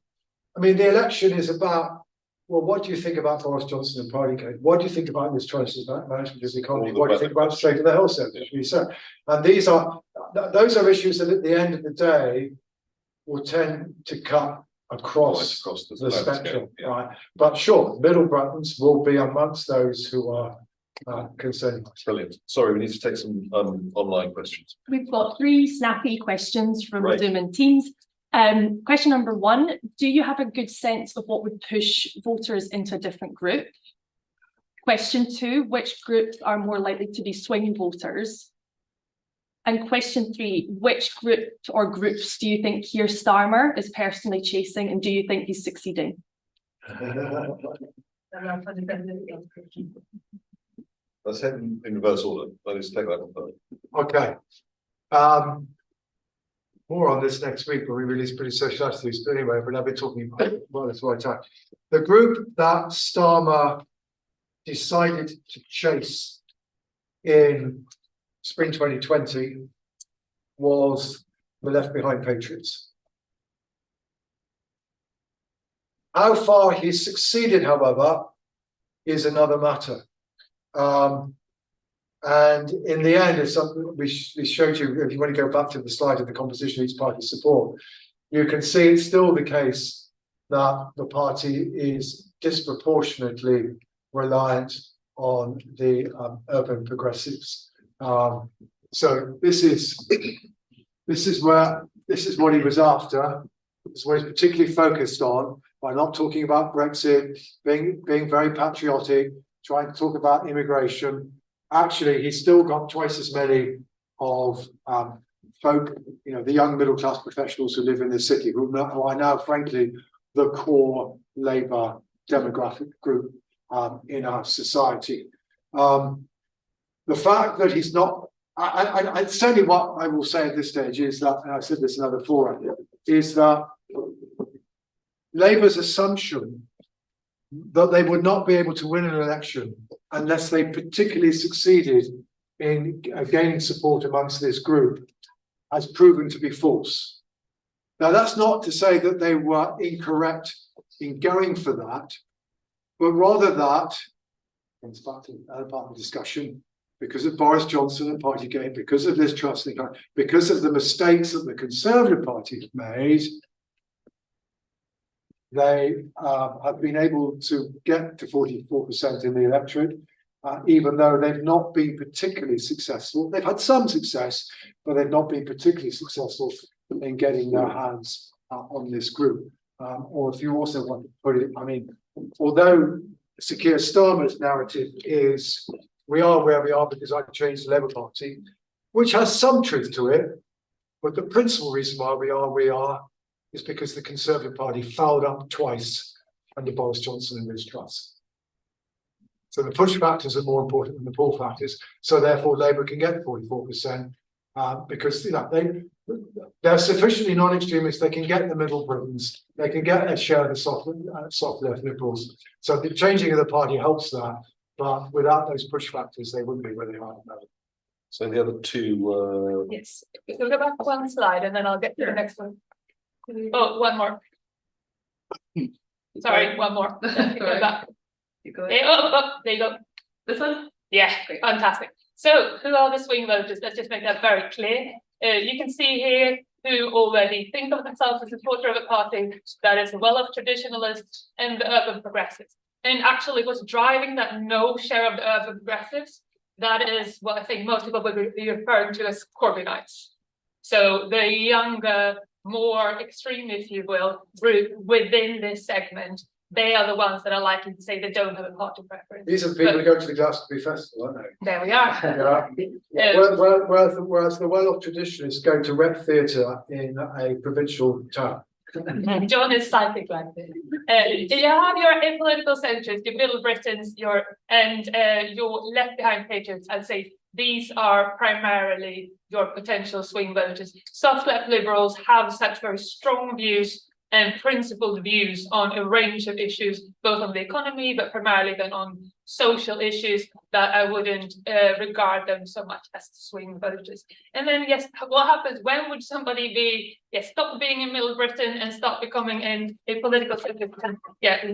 I mean, the election is about, well, what do you think about Boris Johnson and Partygate? What do you think about this choices about management of the economy? What do you think about the state of the health sector? And those are issues that at the end of the day will tend to cut across the spectrum, right? But sure, middle buttons will be amongst those who are concerned. Brilliant. Sorry, we need to take some online questions. We've got 3 snappy questions from Zoom and Teams. Question number 1, do you have a good sense of what would push voters into a different group? Question 2, which groups are more likely to be swing voters? And question 3, which group or groups do you think Keir Starmer is personally chasing, and do you think he's succeeding? Let's head in reverse order. Let's take that one first. Okay. More on this next week when we release pretty social attitudes, but anyway, but I've been talking about this right time. The group that Starmer decided to chase in spring 2020 was the Left Behind Patriots. How far he's succeeded, however, is another matter. And in the end, it's something we showed you. If you want to go back to the slide of the composition of each party's support, you can see it's still the case that the party is disproportionately reliant on the urban progressives. So this is what he was after. This is what he's particularly focused on by not talking about Brexit, being very patriotic, trying to talk about immigration. Actually, he's still got twice as many of folk, the young middle class professionals who live in the city, who are now, frankly, the core Labour demographic group in our society. The fact that he's not, I certainly what I will say at this stage is that, and I said this in another forum, is that Labour's assumption that they would not be able to win an election unless they particularly succeeded in gaining support amongst this group has proven to be false. Now, that's not to say that they were incorrect in going for that, but rather that, and it's part of the discussion, because of Boris Johnson and Partygate, because of Liz Truss, because of the mistakes that the Conservative Party have made, they have been able to get to 44% in the electorate, even though they've not been particularly successful. They've had some success, but they've not been particularly successful in getting their hands on this group. Or if you also want to put it, I mean, although Sir Keir Starmer's narrative is we are where we are because I changed the Labour Party, which has some truth to it, but the principal reason why we are where we are is because the Conservative Party fouled up twice under Boris Johnson and Liz Truss. So the push factors are more important than the pull factors. So therefore, Labour can get 44% because they're sufficiently non-extremist. They can get the middle Britons. They can get a share of the soft left liberals. So the changing of the party helps that, but without those push factors, they wouldn't be where they are now. So the other two. Yes. We'll go back one slide and then I'll get to the next one. Oh, one more. Sorry, one more. Go back. There you go. This one? Yeah, fantastic. So who are the swing voters? Let's just make that very clear. You can see here who already think of themselves as a supporter of a party that is well of traditionalists and the urban progressives. And actually what's driving that no share of the urban progressives, that is what I think most people would be referring to as Corbynites. So the younger, more extreme, if you will, group within this segment they are the ones that are likely to say they don't have a party preference. These are the people who go to the Glastonbury Festival, aren't they? There we are. Yeah. Whereas the well-off traditionalists go to rep theatre in a provincial town. John is psychic like this. You have your apolitical centres, your Middle Britons, your left behind patriots. I'd say these are primarily your potential swing voters. Soft left liberals have such very strong views and principled views on a range of issues, both on the economy, but primarily then on social issues, that I wouldn't regard them so much as swing voters. And then, yes, what happens? When would somebody be, yes, stop being in Middle Britain and start becoming a political citizen? Yeah,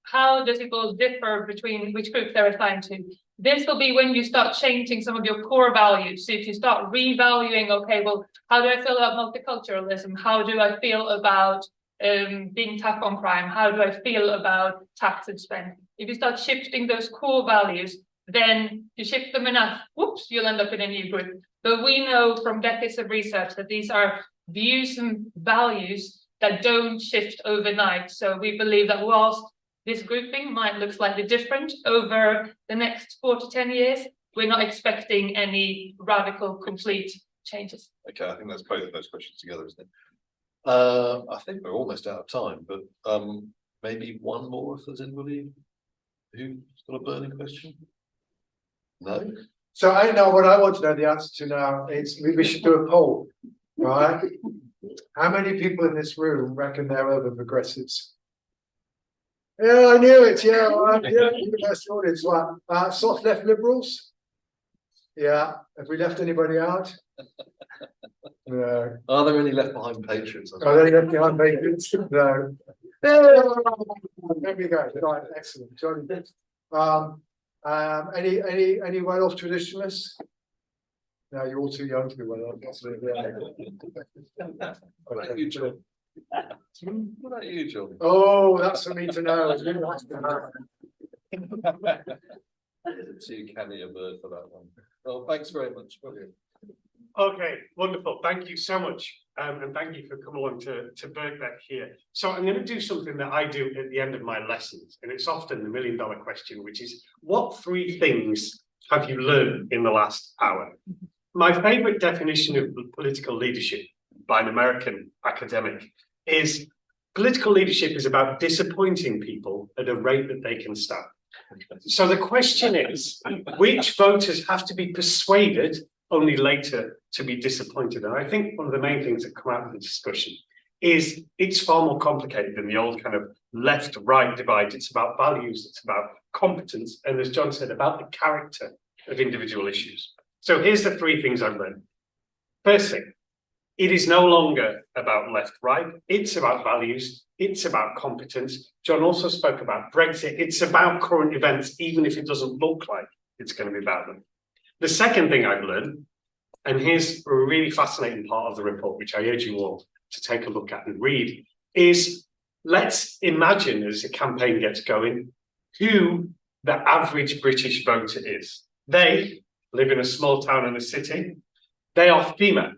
how do people differ between which group they're assigned to? This will be when you start changing some of your core values. So if you start revaluing, okay, well, how do I feel about multiculturalism? How do I feel about being tough on crime? How do I feel about tax and spend? If you start shifting those core values, then you shift them enough, whoops, you'll end up in a new group. But we know from decades of research that these are views and values that don't shift overnight. So we believe that whilst this grouping might look slightly different over the next 4 to 10 years, we're not expecting any radical, complete changes. Okay, I think that's both of those questions together, isn't it? I think we're almost out of time, but maybe one more if there's anybody who's got a burning question. No? So I know what I want to know the answer to now is we should do a poll, right? How many people in this room reckon they're urban progressives? Yeah, I knew it. Yeah, that's the audience. Right. Soft left liberals. Yeah. Have we left anybody out? No. Are there any left behind patrons? Are there any left behind patrons? No. There we go. Right. Excellent. Johnny. Any well-off traditionalists? No, you're all too young to be well-off. What about you, John? What about you, John? Oh, that's for me to know. Too canny a bird for that one. Well, thanks very much. Brilliant. Okay, wonderful. Thank you so much. And thank you for coming along to Birkbeck here. So I'm going to do something that I do at the end of my lessons, and it's often the million-dollar question, which is, what 3 things have you learned in the last hour? My favorite definition of political leadership by an American academic is political leadership is about disappointing people at a rate that they can stand. So the question is, which voters have to be persuaded only later to be disappointed? And I think one of the main things that come out of the discussion is it's far more complicated than the old kind of left-right divide. It's about values, it's about competence, and as John said, about the character of individual issues. So here's the 3 things I've learned. First thing, it is no longer about left-right, it's about values, it's about competence. John also spoke about Brexit, it's about current events, even if it doesn't look like it's going to be about them. The second thing I've learned, and here's a really fascinating part of the report, which I urge you all to take a look at and read, is let's imagine as the campaign gets going, who the average British voter is. They live in a small town and a city. They are female.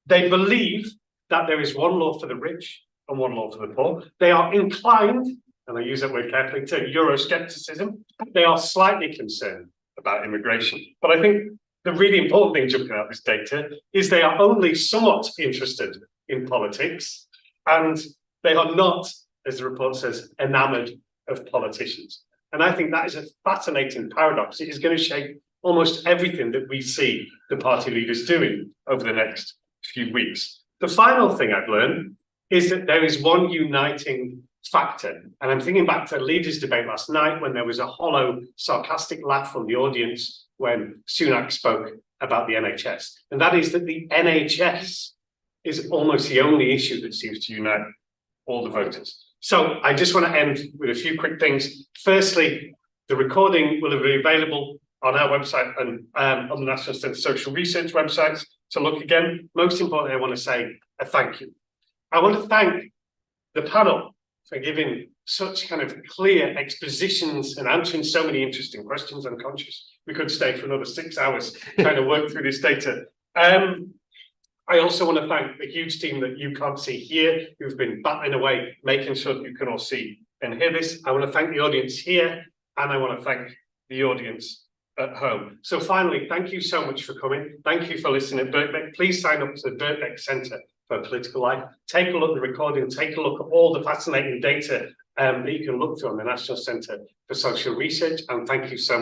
They believe that there is one law for the rich and one law for the poor. They are inclined, and I use that word carefully, to Euroscepticism. They are slightly concerned about immigration. But I think the really important thing jumping out of this data is they are only somewhat interested in politics, and they are not, as the report says, enamored of politicians. And I think that is a fascinating paradox. It is going to shape almost everything that we see the party leaders doing over the next few weeks. The final thing I've learned is that there is one uniting factor. And I'm thinking back to the leaders' debate last night when there was a hollow, sarcastic laugh from the audience when Sunak spoke about the NHS. And that is that the NHS is almost the only issue that seems to unite all the voters. So I just want to end with a few quick things. Firstly, the recording will be available on our website and on the National Centre for Social Research websites to look again. Most importantly, I want to say a thank you. I want to thank the panel for giving such kind of clear expositions and answering so many interesting questions. I'm conscious we could stay for another 6 hours trying to work through this data. I also want to thank the huge team that you can't see here, who've been battling away, making sure that you can all see and hear this. I want to thank the audience here, and I want to thank the audience at home. So finally, thank you so much for coming. Thank you for listening at Birkbeck. Please sign up to the Birkbeck Centre for Political Life. Take a look at the recording, take a look at all the fascinating data that you can look through on the National Centre for Social Research. And thank you so much.